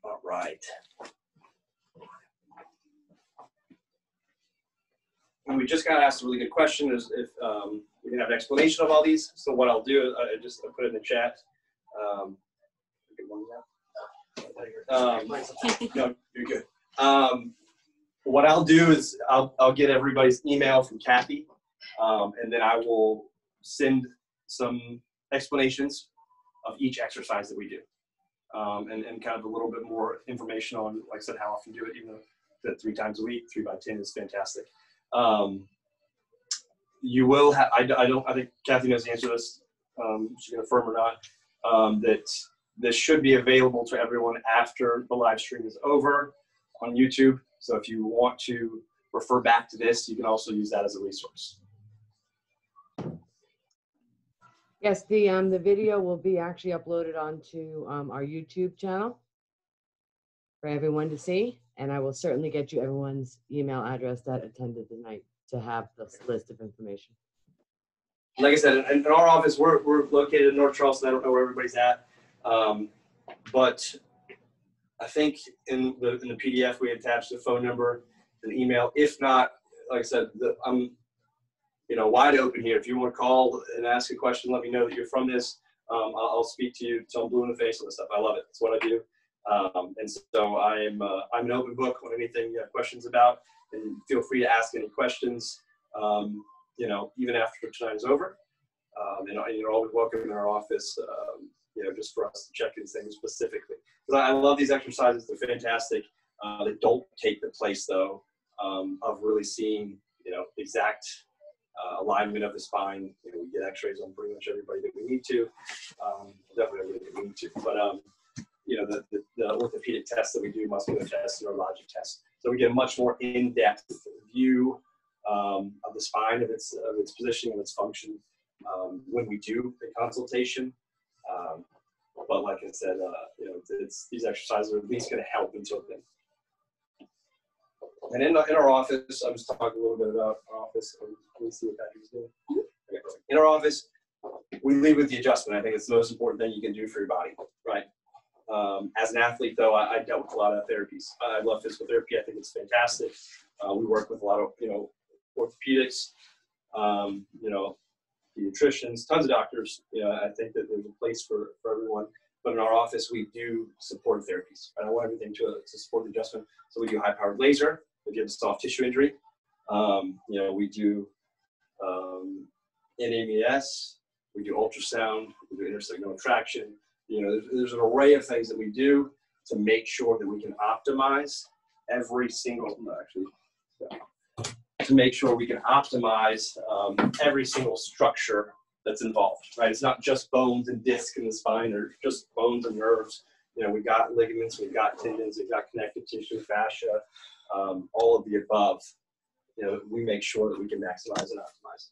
All right. And we just got asked a really good question is if we can have an explanation of all these. So what I'll do is I put it in the chat. No, you're good. What I'll do is I'll get everybody's email from Kathy, and then I will send some explanations of each exercise that we do. And kind of a little bit more information on, like I said, how often do it, even though that 3 times a week, 3 by 10 is fantastic. You will have, I think Kathy knows the answer to this, she can affirm or not, that this should be available to everyone after the live stream is over on YouTube. So if you want to refer back to this, you can also use that as a resource. Yes, the video will be actually uploaded onto our YouTube channel for everyone to see, and I will certainly get you everyone's email address that attended tonight to have this list of information. Like I said, in our office, we're located in North Charleston. I don't know where everybody's at, but I think in the PDF we attached a phone number, an email. If not, like I said, I'm wide open here. If you want to call and ask a question, let me know that you're from this. I'll speak to you till I'm blue in the face on this stuff. I love it. It's what I do. And so I'm an open book on anything you have questions about, and feel free to ask any questions, even after tonight is over. And you're always welcome in our office, just for us to check these things specifically. Because I love these exercises. They're fantastic. They don't take the place, though, of really seeing, exact alignment of the spine. We get x-rays on pretty much everybody that we need to. Definitely everybody that we need to. But, the orthopedic tests that we do, muscular tests, neurologic tests. So we get a much more in-depth view of the spine, of its positioning, of its function when we do the consultation. But like I said, these exercises are at least going to help until then. And in our office, I'm just talking a little bit about our office. Let me see what Patrick's doing. Okay. In our office, we lead with the adjustment. I think it's the most important thing you can do for your body, right? As an athlete, though, I dealt with a lot of therapies. I love physical therapy. I think it's fantastic. We work with a lot of, orthopedics, pediatricians, tons of doctors. I think that there's a place for everyone. But in our office, we do support therapies. I want everything to support the adjustment. So we do high-powered laser if you have a soft tissue injury. We do NMES. We do ultrasound. We do intersegmental traction. There's an array of things that we do to make sure that we can optimize every single structure that's involved, right? It's not just bones and disc in the spine or just bones and nerves. We've got ligaments, we've got tendons, we've got connective tissue, fascia, all of the above. We make sure that we can maximize and optimize.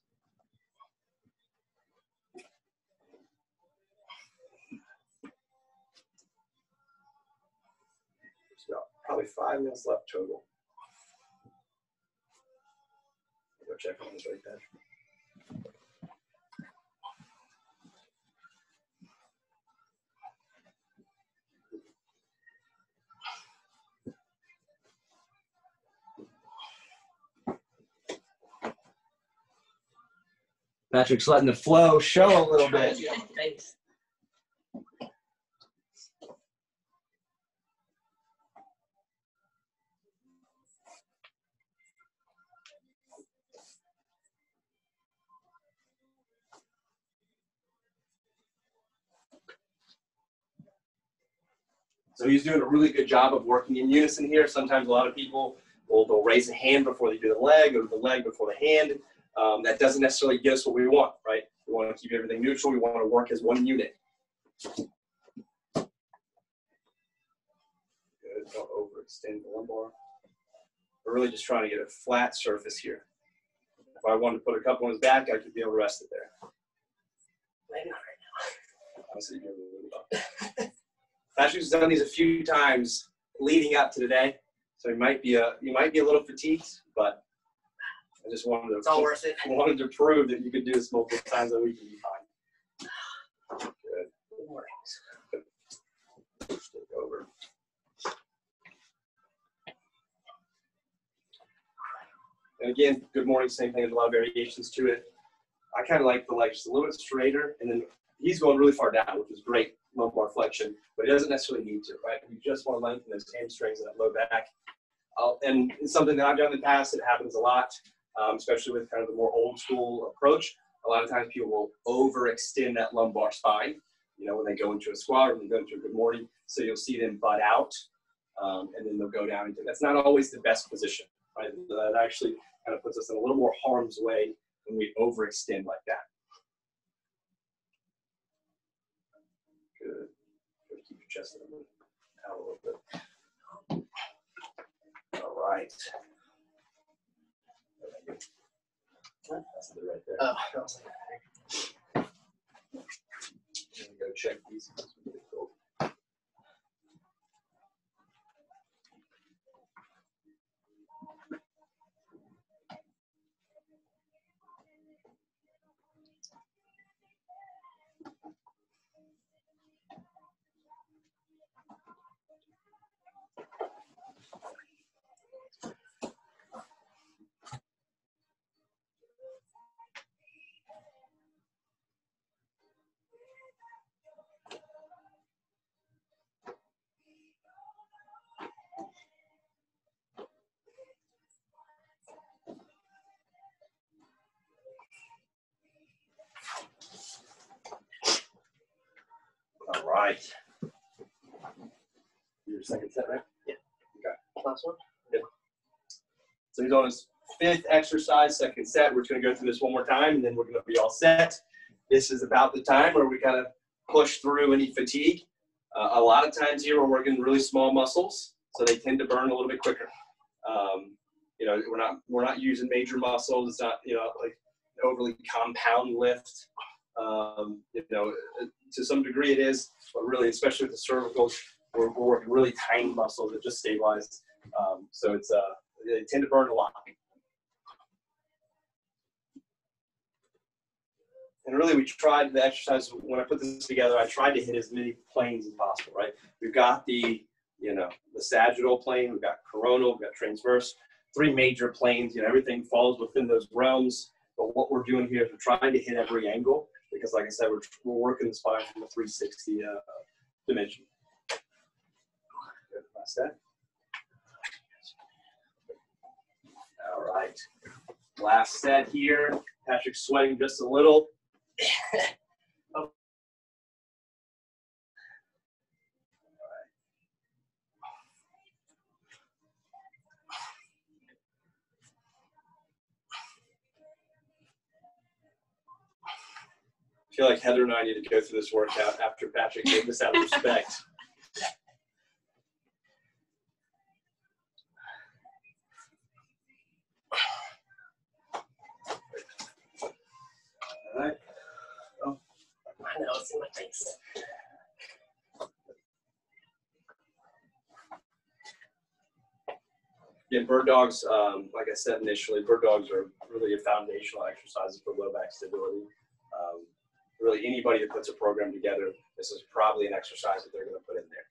Probably 5 minutes left total. check on this right there. Patrick's letting the flow show a little bit. Thanks. So he's doing a really good job of working in unison here. Sometimes a lot of people they'll raise a hand before they do the leg, or the leg before the hand. That doesn't necessarily get us what we want, right? We want to keep everything neutral. We want to work as one unit. Good. Don't overextend the lumbar. We're really just trying to get a flat surface here. If I wanted to put a couple on his back, I could be able to rest it there. Maybe not right Honestly, you're really up. Patrick's done these a few times leading up to today, so you might be a little fatigued, but I just wanted to. It's all worth it. Wanted to prove that you could do this multiple times a week and be fine. Good. Good mornings. Take over. And again, good morning. Same thing. There's a lot of variations to it. I kind of like the leg just a little bit straighter, and then he's going really far down, which is great. Lumbar flexion, but he doesn't necessarily need to, right? You just want to lengthen those hamstrings and that low back. And it's something that I've done in the past. It happens a lot, especially with kind of the more old school approach. A lot of times people will overextend that lumbar spine, you know, when they go into a squat or when they go into a good morning. So you'll see them butt out, and then they'll go down into. That's not always the best position, right? That actually kind of puts us in a little more harm's way when we overextend like that. Good. Keep your chest out a little bit. All right. That's it right there. Oh, I was like, Go check these. All right. Your second set, right? Yeah. Okay. last one. Good. So he's on his fifth exercise, second set. We're just going to go through this one more time, and then we're going to be all set. This is about the time where we kind of push through any fatigue. A lot of times here we're working really small muscles, so they tend to burn a little bit quicker. You know, we're not using major muscles. It's not, you know, like an overly compound lift. You know, to some degree it is, but really, especially with the cervicals, we're working really tiny muscles that just stabilize. So it's they tend to burn a lot. And really, we tried the exercise, when I put this together, I tried to hit as many planes as possible, right? We've got the, you know, the sagittal plane, we've got coronal, we've got transverse, three major planes, you know, everything falls within those realms. But what we're doing here is we're trying to hit every angle, because like I said, we're working the spine from a 360 dimension. Good, last set. All right, last set here. Patrick's sweating just a little. Oh. I feel like Heather and I need to go through this workout after Patrick gave this out of respect. All right. Oh. I know, it's in my face. Again, bird dogs, like I said initially, bird dogs are really a foundational exercise for low back stability. Really, anybody that puts a program together, this is probably an exercise that they're going to put in there.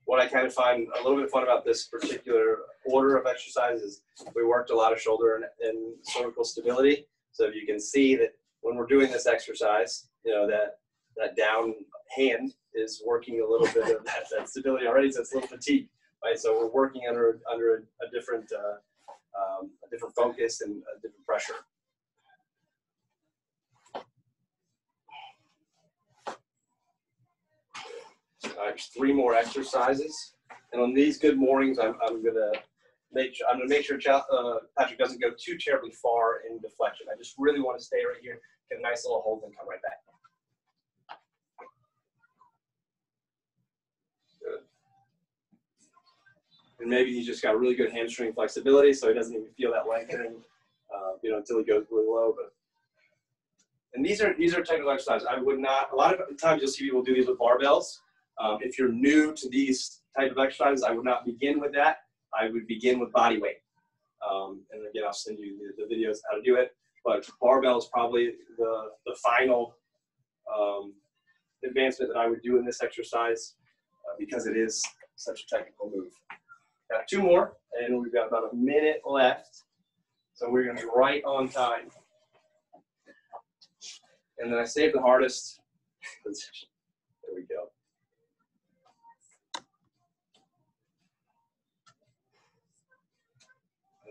What I kind of find a little bit fun about this particular order of exercises, we worked a lot of shoulder and cervical stability. So if you can see that when we're doing this exercise, you know, that down hand is working a little bit of that stability already, so it's a little fatigue, right? So we're working under a different focus and a different pressure. All right, just 3 more exercises, and on these good mornings, I'm gonna make sure Patrick doesn't go too terribly far in deflection. I just really want to stay right here, get a nice little hold, and come right back. Good. And maybe he's just got really good hamstring flexibility, so he doesn't even feel that lengthening, until he goes really low. But and these are technical exercises. I would not. A lot of times you'll see people do these with barbells. If you're new to these type of exercises, I would not begin with that. I would begin with body weight. And again, I'll send you the videos how to do it. But barbell is probably the final advancement that I would do in this exercise because it is such a technical move. Got 2 more, and we've got about a minute left. So we're going to be right on time. And then I saved the hardest position. There we go.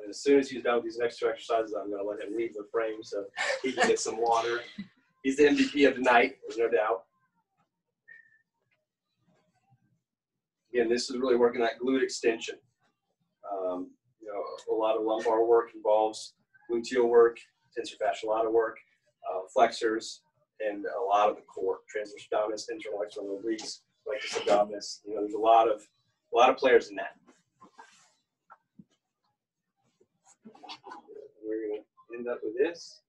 And as soon as he's done with these next 2 exercises, I'm going to let him leave the frame so he can get some water. He's the MVP of the night, there's no doubt. Again, this is really working that glute extension. A lot of lumbar work involves gluteal work, tensor fascial lata work, flexors, and a lot of the core, transverse abdominis, internal external obliques, rectus abdominis. There's a lot of players in that. We're going to end up with this.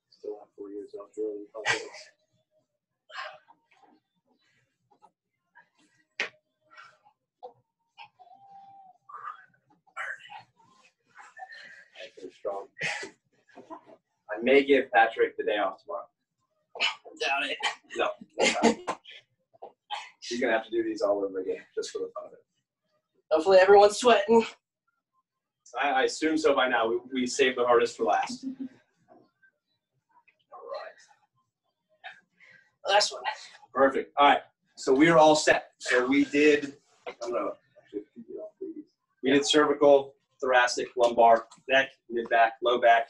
Still have 4 years off drilling. Strong. I may give Patrick the day off tomorrow. Doubt it. No. He's going to have to do these all over again, just for the fun of it. Hopefully everyone's sweating. I assume so by now. We saved the hardest for last. All right. Last one. Perfect. All right. So we are all set. So we did, we did cervical, thoracic, lumbar, neck, mid-back, low back.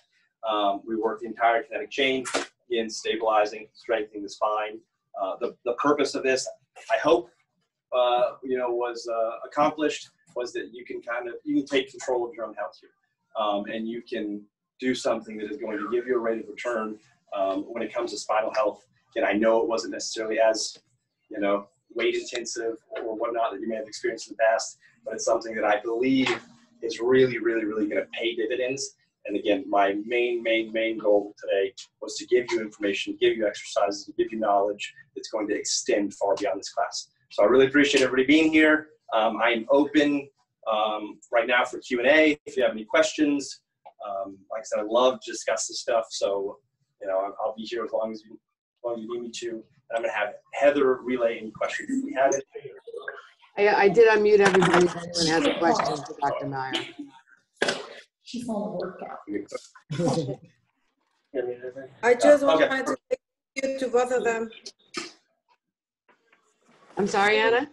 We worked the entire kinetic chain, again, stabilizing, strengthening the spine. The purpose of this, I hope, was accomplished, was that you can take control of your own health here. And you can do something that is going to give you a rate of return when it comes to spinal health. And I know it wasn't necessarily as, weight intensive or whatnot that you may have experienced in the past, but it's something that I believe is really, really, really going to pay dividends. And again, my main goal today was to give you information, give you exercises, to give you knowledge that's going to extend far beyond this class. So I really appreciate everybody being here. I'm open right now for Q&A. If you have any questions, like I said, I love to discuss this stuff. So, I'll be here as long as you need me to. And I'm going to have Heather relay any questions if we have it. I did unmute everybody if anyone has a question for Dr. Meier. She's on the workout. I just Okay. wanted to thank you to both of them. I'm sorry, Anna?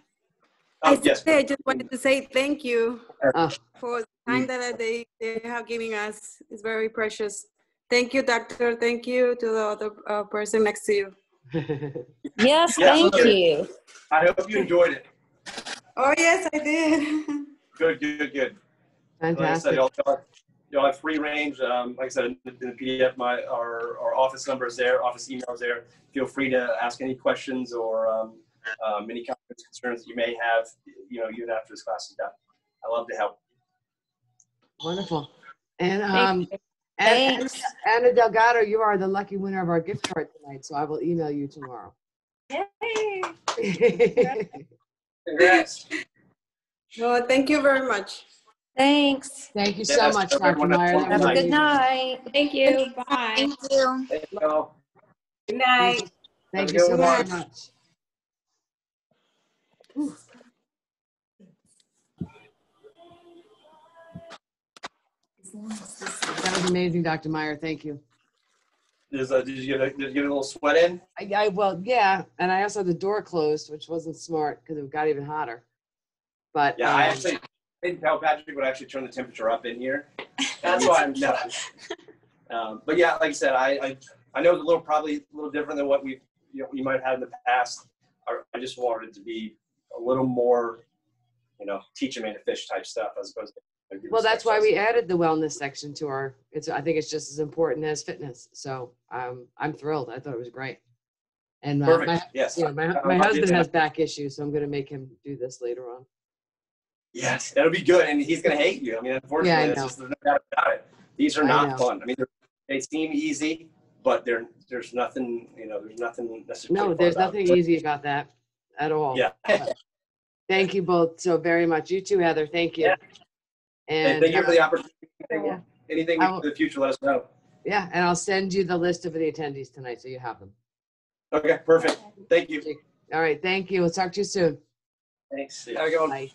Yes. I just wanted to say thank you Oh. for the time that they have given us. It's very precious. Thank you, doctor. Thank you to the other person next to you. Yes, Yeah, thank you. I hope you enjoyed it. Oh, yes, I did. Good. Fantastic. Like I said, y'all have free range. Like I said, in the PDF, our office number is there, office email is there. Feel free to ask any questions or any comments, concerns that you may have, even after this class is done. I love to help. Wonderful. And Thanks. Anna Delgado, you are the lucky winner of our gift card tonight, so I will email you tomorrow. Yay. Congrats. Well, thank you very much. Thanks. Thank you so Yes, much, Dr. everyone have Meyer. a That Have was a good amazing. night. Thank you. Bye. Thank you. Thank you all. Good night. Thank Have a you so good very one. much. Whew. That was amazing, Dr. Meyer. Thank you. Did you get a little sweat in? Well, yeah, and I also had the door closed, which wasn't smart because it got even hotter. But Yeah, I didn't tell Patrick would actually turn the temperature up in here. That's why I'm No. But yeah, like I said, I know it's probably a little different than what we might have had in the past. I just wanted it to be a little more, teach them to fish type stuff as opposed to. well, that's why we added the wellness section to our. I think it's just as important as fitness. So I'm thrilled. I thought it was great. And Perfect. Yes. my husband has back issues, so I'm going to make him do this later on. Yes, that'll be good, and he's gonna hate you. I mean, unfortunately, Yeah, I there's know. no doubt about it. These are I not know. fun. I mean, they seem easy, but there's nothing. There's nothing necessarily. No, there's nothing easy about that at all. Yeah. Thank you both so very much. You too, Heather. Thank you. Yeah. And thank you for the opportunity. yeah. Anything I will- in the future, let us know. Yeah, and I'll send you the list of the attendees tonight so you have them. Okay, perfect. Thank you. All right, thank you. We'll talk to you soon. Thanks. Have a good one. Bye.